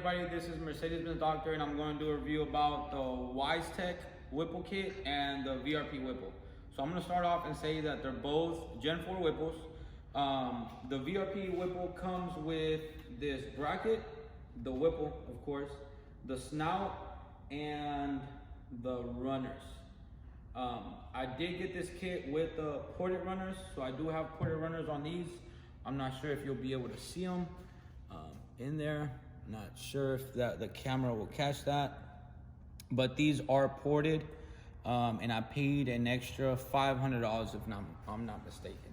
everybody, this is Mercedes-Benz Doctor, and I'm going to do a review about the Weistic Whipple kit and the Vrp Whipple. So I'm going to start off and say that they're both Gen 4 Whipples. The Vrp Whipple comes with this bracket, the Whipple, of course, the snout, and the runners. I did get this kit with the ported runners, so I do have ported runners on these. I'm not sure if you'll be able to see them in there. Not sure if the camera will catch that, but these are ported, and I paid an extra $500 if I'm not mistaken.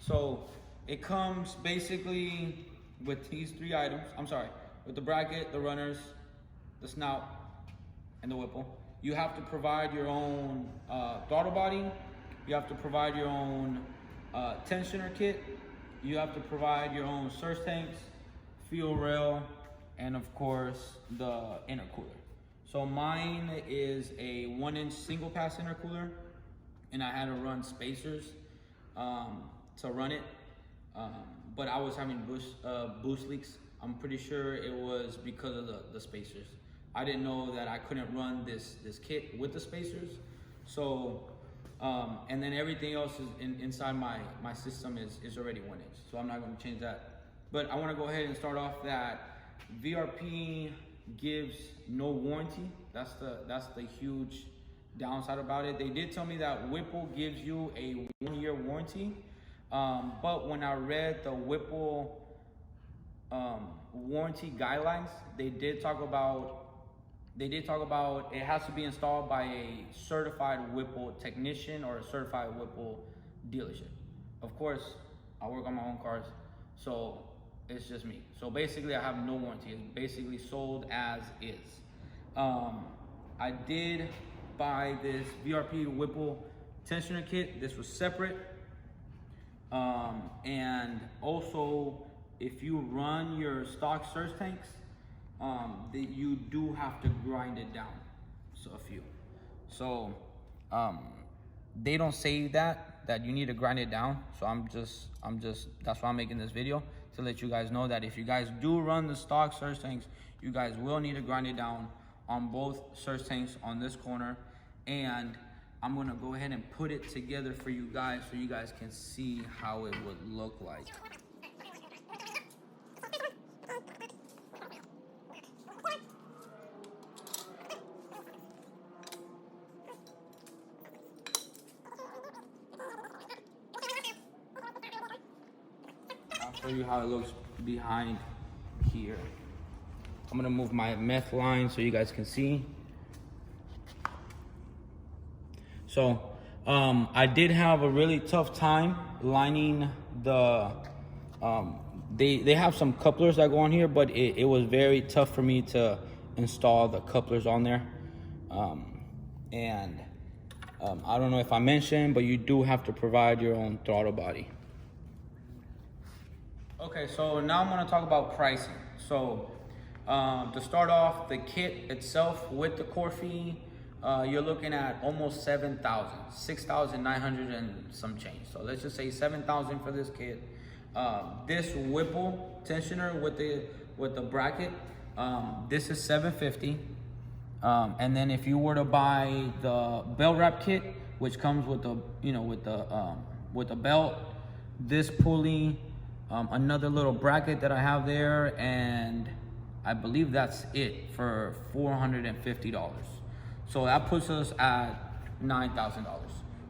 So it comes basically with these three items. I'm sorry, with the bracket, the runners, the snout, and the Whipple. You have to provide your own throttle body. You have to provide your own tensioner kit. You have to provide your own surge tanks, fuel rail, and of course the intercooler. So mine is a 1-inch single pass intercooler, and I had to run spacers to run it, but I was having boost leaks. I'm pretty sure it was because of the spacers. I didn't know that I couldn't run this kit with the spacers. So and then everything else is inside my system is already 1 inch, so I'm not going to change that. But I want to go ahead and start off that Vrp gives no warranty. That's the huge downside about it. They did tell me that Whipple gives you a 1-year warranty, but when I read the Whipple warranty guidelines, they did talk about it has to be installed by a certified Whipple technician or a certified Whipple dealership. Of course, I work on my own cars, so it's just me. So basically I have no warranty. It's basically sold as is. I did buy this Vrp Whipple tensioner kit. This was separate. And also, if you run your stock surge tanks, you do have to grind it down a few. So they don't say that you need to grind it down. So I'm just that's why I'm making this video, to let you guys know that if you guys do run the stock surge tanks, you guys will need to grind it down on both surge tanks on this corner. And I'm gonna go ahead and put it together for you guys so you guys can see how it would look like. I'll show you how it looks behind here. I'm gonna move my meth line so you guys can see. So I did have a really tough time lining the, they have some couplers that go on here, but it was very tough for me to install the couplers on there. And I don't know if I mentioned, but you do have to provide your own throttle body. Okay, so now I'm gonna talk about pricing. So to start off, the kit itself with the core fee, you're looking at almost 7,000, 6,900 and some change. So let's just say 7,000 for this kit. This Whipple tensioner with the bracket, this is 750. And then if you were to buy the belt wrap kit, which comes with the with the belt, this pulley, another little bracket that I have there, and I believe that's it for $450. So that puts us at $9,000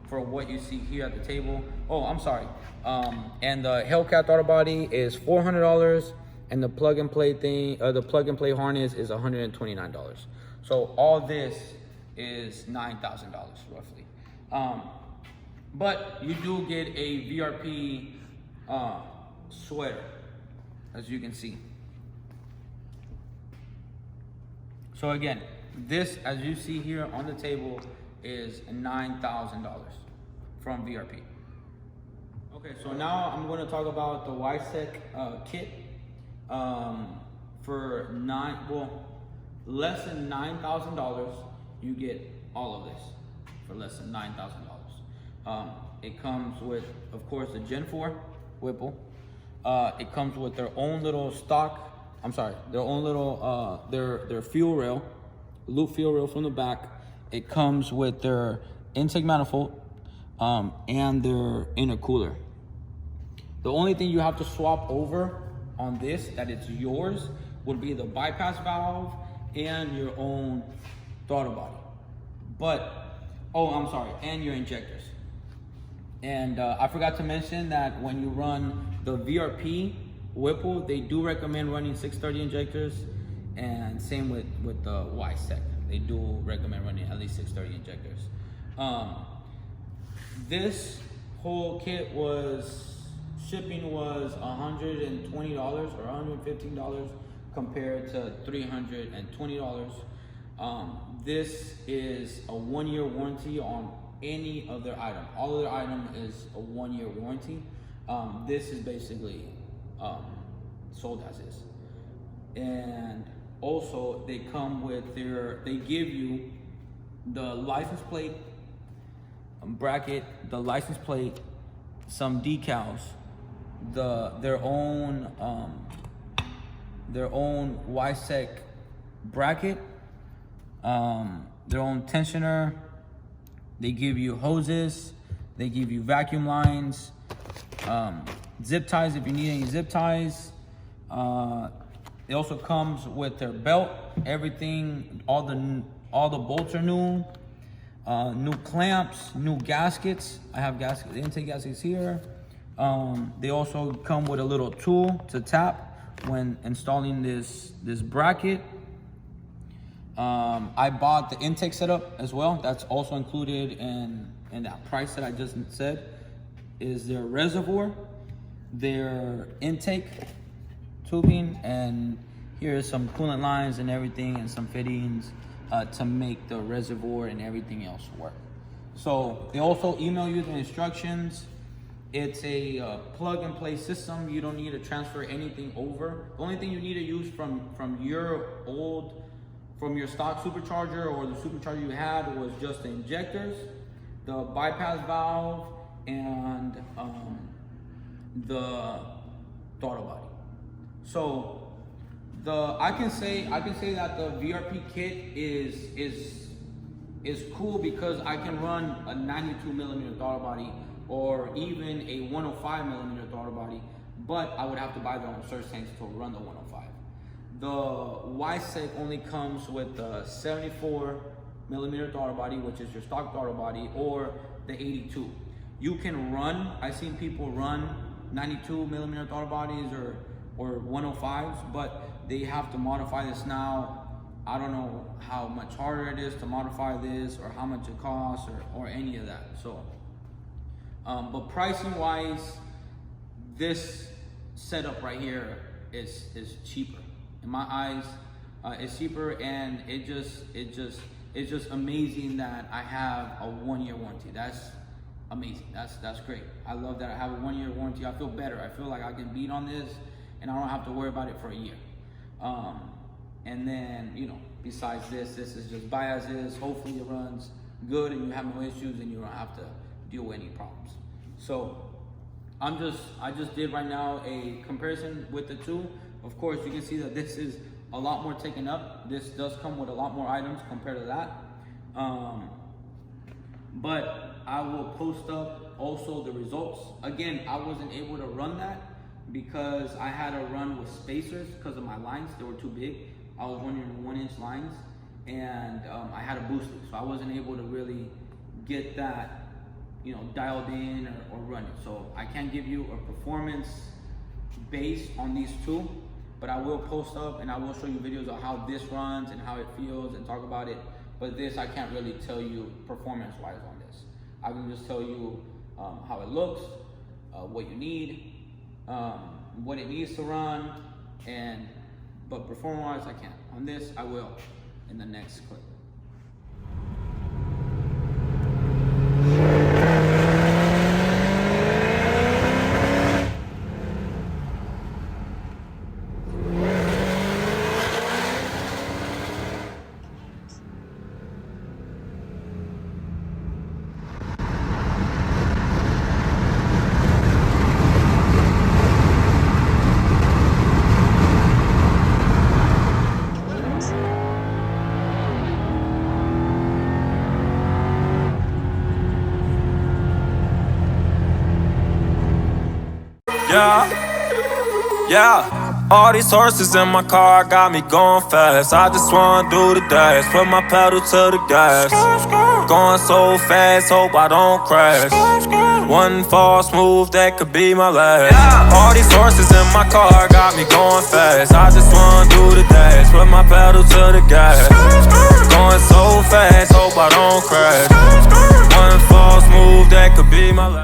for what you see here at the table. Oh, I'm sorry. And the Hellcat throttle body is $400, and the plug and play thing, the plug and play harness is $129. So all this is $9,000 roughly. But you do get a Vrp sweater, as you can see. So again, this, as you see here on the table, is $9,000 from Vrp. Okay, so now I'm going to talk about the Wisetec kit. For less than $9,000, you get all of this for less than $9,000. It comes with, of course, the Gen 4 Whipple. It comes with their own little stock I'm sorry, their own little their fuel rail, loop fuel rail from the back. It comes with their intake manifold and their intercooler. The only thing you have to swap over on this that it's yours would be the bypass valve and your own throttle body. But, oh, I'm sorry, and your injectors. And I forgot to mention that when you run the VRP Whipple, they do recommend running 630 injectors, and same with the Wisetec. They do recommend running at least 630 injectors. This whole kit shipping was $120 or $115 compared to $320. This is a 1-year warranty on any of their item. All of their item is a 1-year warranty. This is basically sold as is. And also they come with they give you the license plate bracket, the license plate, some decals, their own Weistic bracket, their own tensioner. They give you hoses, they give you vacuum lines, zip ties if you need any zip ties. It also comes with their belt, everything, all the bolts are new, new clamps, new gaskets. I have gaskets, intake gaskets here. They also come with a little tool to tap when installing this bracket. I bought the intake setup as well. That's also included in that price that I just said. Is their reservoir, their intake tubing, and here is some coolant lines and everything, and some fittings to make the reservoir and everything else work. So they also email you the instructions. It's a plug and play system. You don't need to transfer anything over. The only thing you need to use from your stock supercharger or the supercharger you had was just the injectors, the bypass valve, and the throttle body. So I can say that the VRP kit is cool because I can run a 92 millimeter throttle body or even a 105 millimeter throttle body, but I would have to buy their own surge tanks to run the 105. The Weistic only comes with the 74 millimeter throttle body, which is your stock throttle body, or the 82. You can run, I've seen people run 92 millimeter throttle bodies or 105s, but they have to modify this now. I don't know how much harder it is to modify this or how much it costs or any of that. So, but pricing wise, this setup right here is cheaper. In my eyes, it's cheaper, and it's just amazing that I have a 1-year warranty. That's amazing. That's great. I love that I have a 1-year warranty. I feel better. I feel like I can beat on this, and I don't have to worry about it for a year. And then, besides this is just buy as is. Hopefully it runs good and you have no issues and you don't have to deal with any problems. So I just did right now a comparison with the two. Of course, you can see that this is a lot more taken up. This does come with a lot more items compared to that. But I will post up also the results. Again, I wasn't able to run that because I had to run with spacers because of my lines. They were too big. I was running 1-inch lines, and I had a boost leak, so I wasn't able to really get that, dialed in or running. So I can't give you a performance based on these two, but I will post up and I will show you videos of how this runs and how it feels and talk about it. But this, I can't really tell you performance-wise on this. I can just tell you how it looks, what you need, what it needs to run, but performance-wise, I can't. On this, I will in the next clip. Yeah, all these horses in my car got me going fast. I just wanna do the dash, put my pedal to the gas. Going so fast, hope I don't crash. One false move, that could be my last. All these horses in my car got me going fast. I just wanna do the dash, put my pedal to the gas. Going so fast, hope I don't crash. One false move, that could be my last.